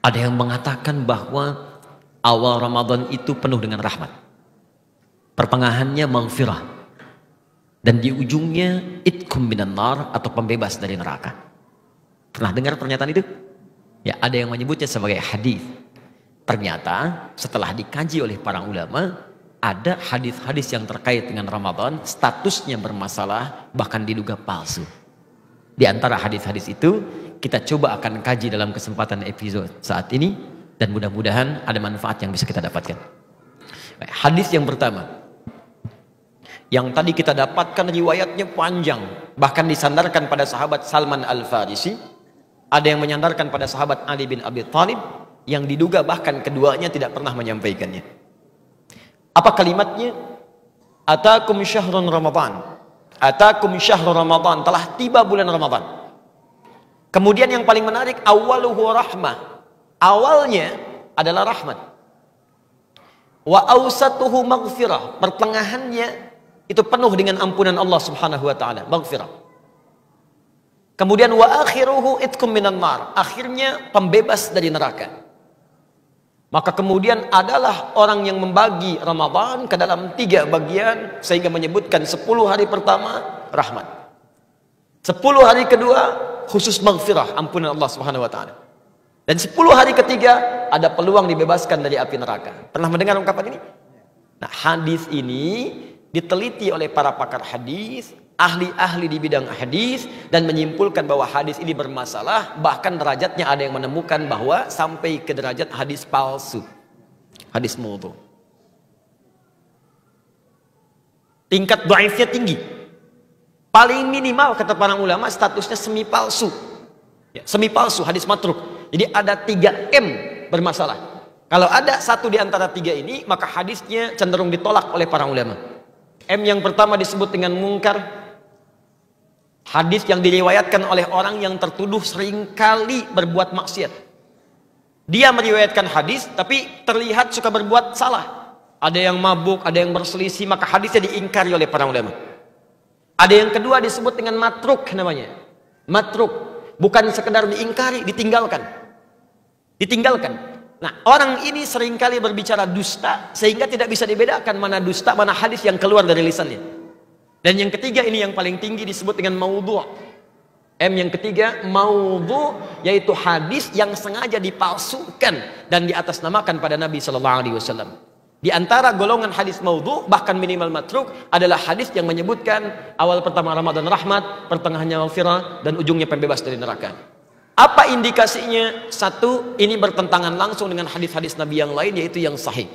Ada yang mengatakan bahwa awal Ramadan itu penuh dengan rahmat, pertengahannya maghfirah, dan di ujungnya itqum minan nar atau pembebas dari neraka. Pernah dengar pernyataan itu? Ya, ada yang menyebutnya sebagai hadis. Ternyata setelah dikaji oleh para ulama, ada hadis-hadis yang terkait dengan Ramadan statusnya bermasalah, bahkan diduga palsu. Di antara hadis-hadis itu kita coba akan kaji dalam kesempatan episode saat ini, dan mudah-mudahan ada manfaat yang bisa kita dapatkan. Hadis yang pertama, yang tadi kita dapatkan riwayatnya panjang, bahkan disandarkan pada sahabat Salman Al-Farisi, ada yang menyandarkan pada sahabat Ali bin Abi Thalib, yang diduga bahkan keduanya tidak pernah menyampaikannya. Apa kalimatnya? Atakum syahrun Ramadan. Atakum syahrun Ramadan. Telah tiba bulan Ramadan. Kemudian yang paling menarik, awaluhu rahmah. Awalnya adalah rahmat. Wa awsatuhu maghfirah. Pertengahannya itu penuh dengan ampunan Allah Subhanahu wa taala, maghfirah. Kemudian wa akhiruhu itqum minan nar. Akhirnya pembebas dari neraka. Maka kemudian adalah orang yang membagi Ramadan ke dalam 3 bagian, sehingga menyebutkan 10 hari pertama rahmat, 10 hari kedua khusus maghfirah, ampunan Allah Subhanahu wa taala, dan 10 hari ketiga ada peluang dibebaskan dari api neraka. Pernah mendengar ungkapan ini? Nah, hadis ini diteliti oleh para pakar hadis, ahli-ahli di bidang hadis, dan menyimpulkan bahwa hadis ini bermasalah. Bahkan derajatnya ada yang menemukan bahwa sampai ke derajat hadis palsu, hadis maudhu. Tingkat dhaifnya tinggi. Paling minimal kata para ulama statusnya semi palsu. Ya, semi palsu, hadis matruk. Jadi ada 3M bermasalah. Kalau ada satu di antara 3 ini, maka hadisnya cenderung ditolak oleh para ulama. M yang pertama disebut dengan mungkar. Hadis yang diriwayatkan oleh orang yang tertuduh seringkali berbuat maksiat. Dia meriwayatkan hadis tapi terlihat suka berbuat salah. Ada yang mabuk, ada yang berselisih, maka hadisnya diingkari oleh para ulama. Ada yang kedua disebut dengan matruk namanya. Matruk, bukan sekedar diingkari, ditinggalkan. Ditinggalkan. Nah, orang ini seringkali berbicara dusta sehingga tidak bisa dibedakan mana dusta, mana hadis yang keluar dari lisannya. Dan yang ketiga ini yang paling tinggi disebut dengan maudhu'. M yang ketiga, maudhu', yaitu hadis yang sengaja dipalsukan dan diatasnamakan pada Nabi sallallahu alaihi wasallam. Di antara golongan hadis maudhu', bahkan minimal matruk, adalah hadis yang menyebutkan awal pertama Ramadan rahmat, pertengahannya maghfirah, dan ujungnya pembebas dari neraka. Apa indikasinya? Satu, ini bertentangan langsung dengan hadis-hadis Nabi yang lain, yaitu yang sahih.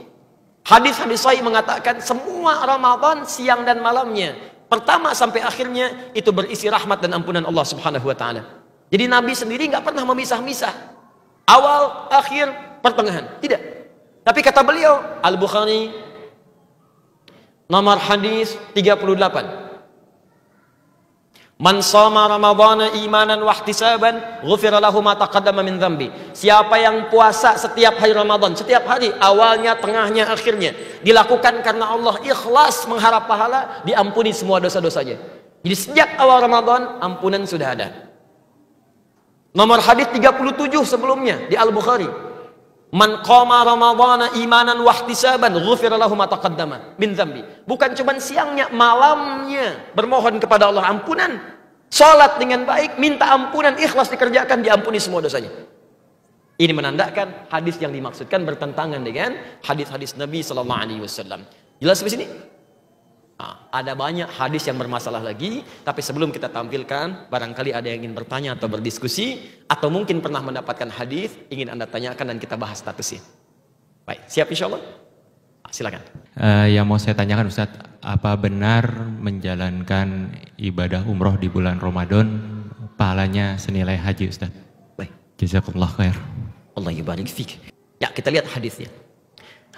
Hadis-hadis sahih mengatakan semua Ramadan siang dan malamnya, pertama sampai akhirnya, itu berisi rahmat dan ampunan Allah Subhanahu wa taala. Jadi Nabi sendiri nggak pernah memisah-misah awal, akhir, pertengahan, tidak. Tapi kata beliau, Al-Bukhari nomor hadis 38, man shoma ramadhana imanan wa ihtisaban ghufira lahu ma taqaddama min dhanbi. Siapa yang puasa setiap hari Ramadan, setiap hari, awalnya, tengahnya, akhirnya, dilakukan karena Allah, ikhlas mengharap pahala, diampuni semua dosa-dosanya. Jadi sejak awal Ramadan ampunan sudah ada. Nomor hadis 37 sebelumnya di Al-Bukhari, man qama ramadhana imanan wa ihtisaban ghufira lahu ma taqaddama min dhanbi. Bukan cuma siangnya, malamnya bermohon kepada Allah ampunan, salat dengan baik, minta ampunan, ikhlas dikerjakan, diampuni semua dosanya. Ini menandakan hadis yang dimaksudkan bertentangan dengan hadis-hadis Nabi sallallahu alaihi wasallam. Jelas di sini? Nah, ada banyak hadis yang bermasalah lagi, tapi sebelum kita tampilkan, barangkali ada yang ingin bertanya atau berdiskusi, atau mungkin pernah mendapatkan hadis, ingin Anda tanyakan dan kita bahas statusnya. Baik, siap insyaallah? Silakan. Yang mau saya tanyakan Ustaz, apa benar menjalankan ibadah umroh di bulan Ramadan pahalanya senilai haji Ustaz? Baik. Jazakumullah khair. Allah yubarik fik. Ya, kita lihat hadisnya.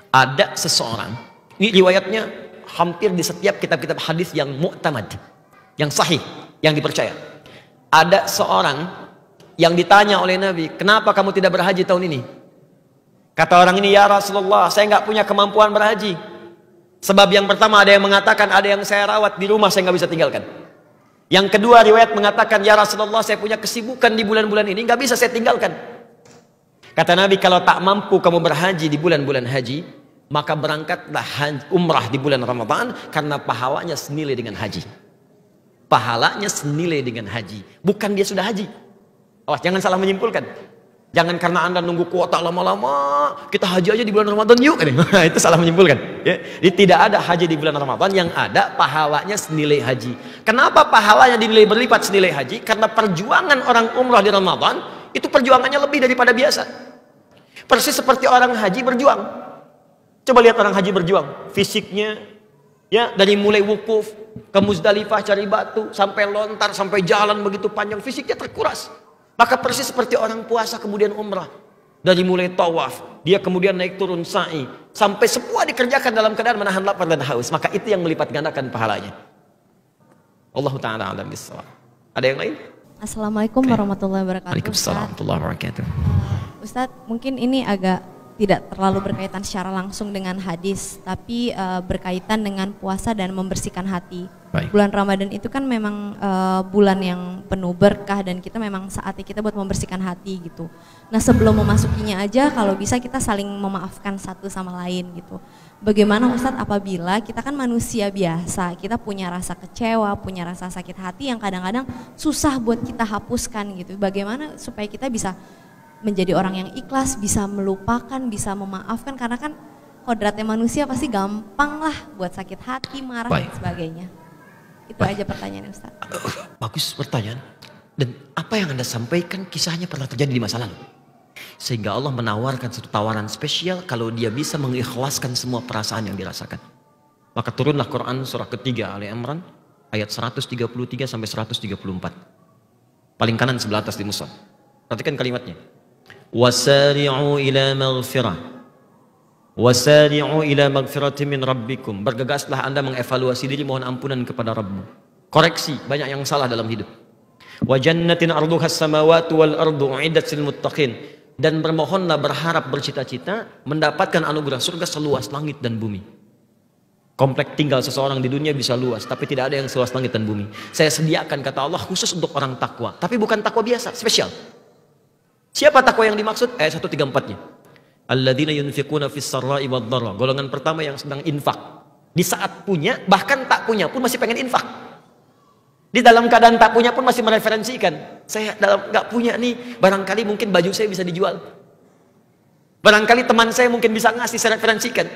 Ada seseorang, ini riwayatnya hampir di setiap kitab-kitab hadis yang mu'tamad, yang sahih, yang dipercaya. Ada seorang yang ditanya oleh Nabi, kenapa kamu tidak berhaji tahun ini? Kata orang ini, ya Rasulullah, saya nggak punya kemampuan berhaji. Sebab yang pertama ada yang mengatakan, ada yang saya rawat di rumah, saya nggak bisa tinggalkan. Yang kedua riwayat mengatakan, ya Rasulullah, saya punya kesibukan di bulan-bulan ini, nggak bisa saya tinggalkan. Kata Nabi, kalau tak mampu kamu berhaji di bulan-bulan haji, maka berangkatlah umrah di bulan Ramadan, karena pahalanya senilai dengan haji. Pahalanya senilai dengan haji. Bukan dia sudah haji. Awas, jangan salah menyimpulkan. Jangan karena Anda nunggu kuota lama-lama, kita haji aja di bulan Ramadan yuk. Itu salah menyimpulkan. Ya. Jadi tidak ada haji di bulan Ramadan, yang ada pahalanya senilai haji. Kenapa pahalanya dinilai berlipat senilai haji? Karena perjuangan orang umrah di Ramadan, itu perjuangannya lebih daripada biasa. Persis seperti orang haji berjuang. Coba lihat orang haji berjuang, fisiknya ya, dari mulai wukuf ke Muzdalifah cari batu, sampai lontar, sampai jalan begitu panjang, fisiknya terkuras. Maka persis seperti orang puasa kemudian umrah, dari mulai tawaf, dia kemudian naik turun sa'i, sampai semua dikerjakan dalam keadaan menahan lapar dan haus. Maka itu yang melipat gandakan pahalanya. Allah Ta'ala alam bisawab. Ada yang lain? Assalamualaikum warahmatullahi wabarakatuh. Waalaikumsalam warahmatullahi wabarakatuh. Ustadz, mungkin ini agak tidak terlalu berkaitan secara langsung dengan hadis, tapi berkaitan dengan puasa dan membersihkan hati. Baik. Bulan Ramadan itu kan memang bulan yang penuh berkah, dan kita memang saatnya kita buat membersihkan hati gitu. Nah, sebelum memasukinya aja, kalau bisa kita saling memaafkan satu sama lain gitu. Bagaimana Ustadz apabila kita kan manusia biasa, kita punya rasa kecewa, punya rasa sakit hati yang kadang-kadang susah buat kita hapuskan gitu. Bagaimana supaya kita bisa menjadi orang yang ikhlas, bisa melupakan, bisa memaafkan, karena kan kodratnya manusia pasti gampang lah buat sakit hati, marah dan sebagainya. Itu aja pertanyaannya Ustaz. Bagus pertanyaan. Dan apa yang Anda sampaikan kisahnya pernah terjadi di masa lalu. Sehingga Allah menawarkan satu tawaran spesial kalau dia bisa mengikhlaskan semua perasaan yang dirasakan. Maka turunlah Quran surah ketiga Ali Imran ayat 133 sampai 134. Paling kanan sebelah atas di mushaf. Perhatikan kalimatnya. Wasari'u ila maghfirah. Wasari'u ila maghfirati min rabbikum. Bergegaslah Anda mengevaluasi diri, mohon ampunan kepada Rabbmu. Koreksi, banyak yang salah dalam hidup. Wa jannatin arduhas samawati wal ardu uiddat lil muttaqin. Dan bermohonlah, berharap, bercita-cita mendapatkan anugerah surga seluas langit dan bumi. Komplek tinggal seseorang di dunia bisa luas, tapi tidak ada yang seluas langit dan bumi. Saya sediakan, kata Allah, khusus untuk orang takwa. Tapi bukan takwa biasa, spesial. Siapa takwa yang dimaksud? Ayat 134-nya. Alladzina yunfiquna fis sarra'i wad dharra. Golongan pertama yang sedang infak. Di saat punya, bahkan tak punya pun masih pengen infak. Di dalam keadaan tak punya pun masih mereferensikan. Saya dalam nggak punya nih, barangkali mungkin baju saya bisa dijual. Barangkali teman saya mungkin bisa ngasih, saya referensikan.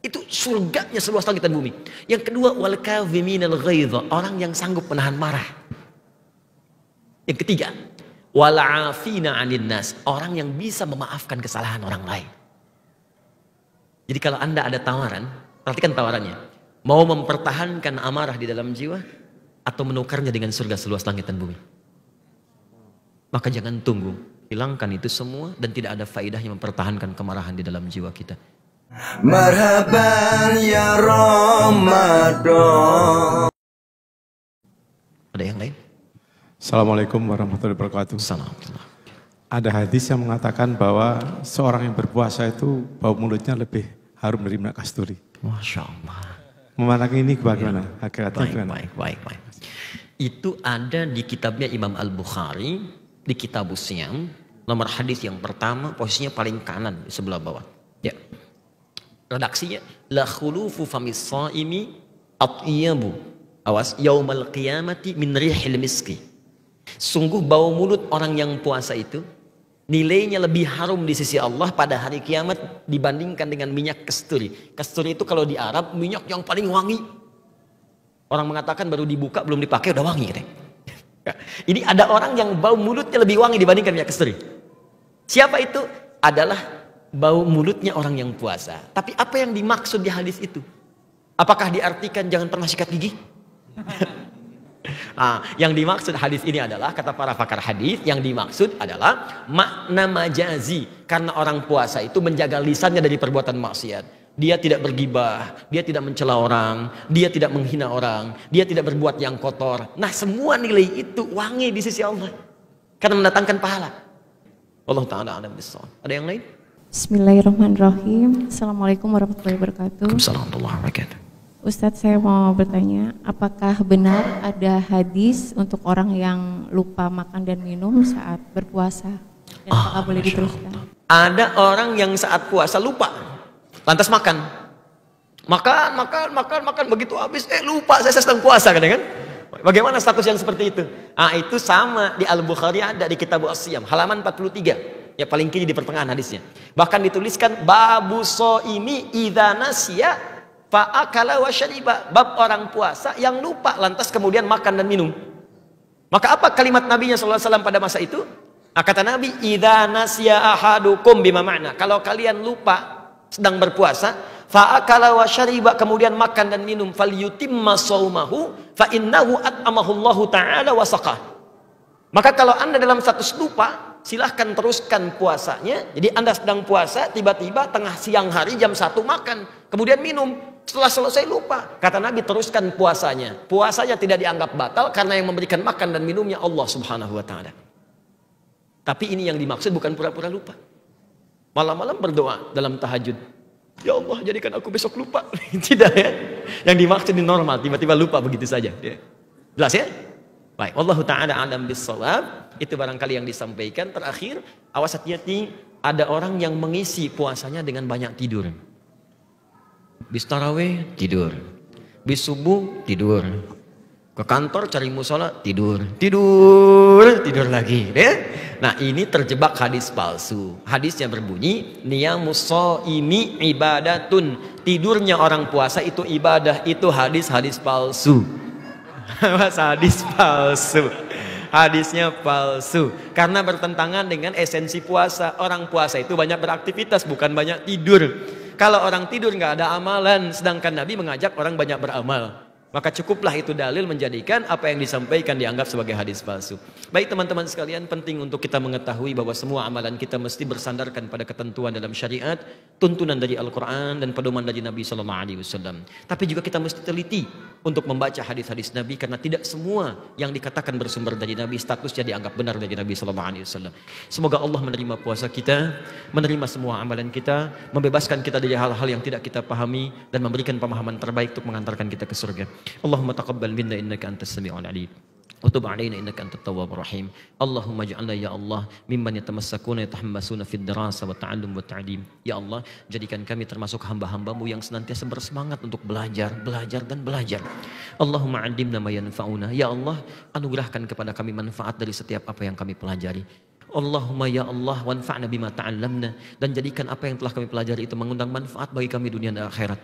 Itu surganya seluas langit dan bumi. Yang kedua, wal kadhiminal ghaidha, orang yang sanggup menahan marah. Yang ketiga, wal 'afina 'anil nas, orang yang bisa memaafkan kesalahan orang lain. Jadi kalau Anda ada tawaran, perhatikan tawarannya. Mau mempertahankan amarah di dalam jiwa atau menukarnya dengan surga seluas langit dan bumi? Maka jangan tunggu, hilangkan itu semua, dan tidak ada faedahnya mempertahankan kemarahan di dalam jiwa kita. Marhaban ya Ramadan. Ada yang lain? Assalamualaikum warahmatullahi wabarakatuh. Assalamualaikum. Ada hadis yang mengatakan bahwa seorang yang berpuasa itu bau mulutnya lebih harum dari minyak kasturi. Masya Allah. Memandang ini bagaimana? Hakikatnya bagaimana? Baik. Itu ada di kitabnya Imam Al-Bukhari, di Kitabus Siyam, nomor hadis yang pertama, posisinya paling kanan di sebelah bawah. Ya. Redaksinya, la khulufu famis shaimi atyabu. Awas, yaumal qiyamati min rihil miski. Sungguh bau mulut orang yang puasa itu nilainya lebih harum di sisi Allah pada hari kiamat dibandingkan dengan minyak kasturi. Kasturi itu kalau di Arab minyak yang paling wangi. Orang mengatakan baru dibuka belum dipakai udah wangi. Ini ada orang yang bau mulutnya lebih wangi dibandingkan minyak kasturi. Siapa itu? Adalah bau mulutnya orang yang puasa. Tapi apa yang dimaksud di hadis itu? Apakah diartikan jangan pernah sikat gigi? Yang dimaksud hadis ini adalah, kata para pakar hadis, yang dimaksud adalah makna majazi, karena orang puasa itu menjaga lisannya dari perbuatan maksiat. Dia tidak bergibah, dia tidak mencela orang, dia tidak menghina orang, dia tidak berbuat yang kotor. Nah, semua nilai itu wangi di sisi Allah karena mendatangkan pahala. Allah Ta'ala alam bisawab. Ada yang lain? Bismillahirrahmanirrahim. Assalamualaikum warahmatullahi wabarakatuh. Assalamualaikum warahmatullahi wabarakatuh. Ustadz, saya mau bertanya, apakah benar ada hadis untuk orang yang lupa makan dan minum saat berpuasa? Dan apakah boleh diteruskan? Ada orang yang saat puasa lupa, lantas makan. Makan, begitu habis, lupa saya sedang puasa kan? Bagaimana status yang seperti itu? Itu sama di Al-Bukhari, ada di Kitab As-Siyam, halaman 43. Ya paling kiri di pertengahan hadisnya. Bahkan dituliskan babu shaimi idza nasiya fa akala wa syariba. Bab orang puasa yang lupa lantas kemudian makan dan minum. Maka apa kalimat Nabi SAW pada masa itu? Kata Nabi, idza nasiya ahadukum bima ma'na. Kalau kalian lupa sedang berpuasa, fa akala wa syariba, kemudian makan dan minum, falyutimma shaumahu fa innahu at'amahu Allah taala wa saqah. Maka kalau Anda dalam status lupa, silahkan teruskan puasanya. Jadi Anda sedang puasa, tiba-tiba tengah siang hari jam 1 makan, kemudian minum. Setelah selesai lupa, kata Nabi, teruskan puasanya. Puasanya tidak dianggap batal karena yang memberikan makan dan minumnya Allah Subhanahu wa taala. Tapi ini yang dimaksud bukan pura-pura lupa. Malam-malam berdoa dalam tahajud, ya Allah jadikan aku besok lupa. Tidak ya. Yang dimaksud ini normal, tiba-tiba lupa begitu saja. Jelas ya? Baik, Wallahu ta'ala a'lam bis-shawab. Itu barangkali yang disampaikan. Terakhir, awas hati-hati, ada orang yang mengisi puasanya dengan banyak tidur. Bis tarawih tidur, bis subuh tidur, ke kantor cari musola tidur lagi ya? Nah ini terjebak hadis palsu. Hadisnya berbunyi niyamus shaimi ibadatun, tidurnya orang puasa itu ibadah. Itu hadis palsu. Hadis palsu. Hadisnya palsu karena bertentangan dengan esensi puasa. Orang puasa itu banyak beraktivitas, bukan banyak tidur. Kalau orang tidur nggak ada amalan, sedangkan Nabi mengajak orang banyak beramal. Maka cukuplah itu dalil menjadikan apa yang disampaikan dianggap sebagai hadis palsu. Baik teman-teman sekalian, penting untuk kita mengetahui bahwa semua amalan kita mesti bersandarkan pada ketentuan dalam syariat, tuntunan dari Al-Quran dan pedoman dari Nabi SAW. Tapi juga kita mesti teliti untuk membaca hadis-hadis Nabi, karena tidak semua yang dikatakan bersumber dari Nabi statusnya dianggap benar dari Nabi SAW. Semoga Allah menerima puasa kita, menerima semua amalan kita, membebaskan kita dari hal-hal yang tidak kita pahami, dan memberikan pemahaman terbaik untuk mengantarkan kita ke surga. Allahumma taqabbal minna innaka antas sami'ul alim. Utub alaina innaka antat tawwabur rahim. Allahumma ij'alna ya Allah mimman yatamassakuna yatahammasuna fid dirasa wa ta'allum wa ta'lim. Ya Allah, jadikan kami termasuk hamba-hambamu yang senantiasa bersemangat untuk belajar dan belajar. Allahumma 'allimna ma yanfa'una. Ya Allah, anugerahkan kepada kami manfaat dari setiap apa yang kami pelajari. Allahumma ya Allah wanfa'na bima ta'allamna, dan jadikan apa yang telah kami pelajari itu mengundang manfaat bagi kami dunia dan akhirat.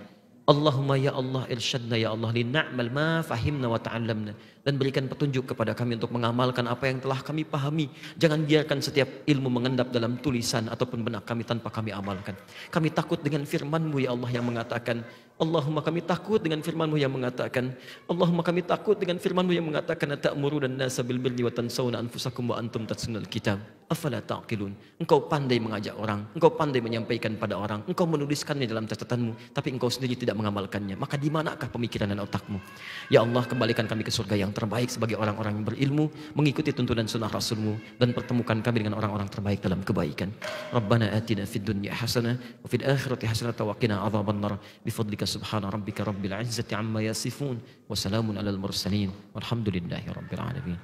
Allahumma ya Allah irsyadna ya Allah lina'mal ma fahimna wa ta'allamna, dan berikan petunjuk kepada kami untuk mengamalkan apa yang telah kami pahami. Jangan biarkan setiap ilmu mengendap dalam tulisan ataupun benak kami tanpa kami amalkan. Kami takut dengan firman-Mu ya Allah yang mengatakan, Allahumma kami takut dengan firman-Mu yang mengatakan, Allahumma kami takut dengan firman-Mu yang mengatakan ata'muruna an-nasa bil birri wa tansawna anfusakum wa antum tatlunal kitab afala taqilun. Engkau pandai mengajak orang, engkau pandai menyampaikan pada orang, engkau menuliskannya dalam catatanmu, tapi engkau sendiri tidak mengamalkannya. Maka di manakah pemikiran dan otakmu? Ya Allah, kembalikan kami ke surga yang terbaik sebagai orang-orang yang berilmu, mengikuti tuntunan sunnah Rasul-Mu, dan pertemukan kami dengan orang-orang terbaik dalam kebaikan. Rabbana atina fid dunya hasanah wa fil akhirati hasanah wa qina adzabannar. Bifadlika subhana rabbika rabbil izzati amma yasifun wa salamun alal mursalin walhamdulillahi rabbil alamin.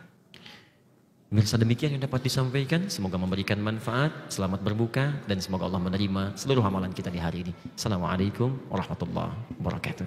Pemirsa, demikian yang dapat disampaikan. Semoga memberikan manfaat. Selamat berbuka dan semoga Allah menerima seluruh amalan kita di hari ini. Assalamualaikum warahmatullahi wabarakatuh.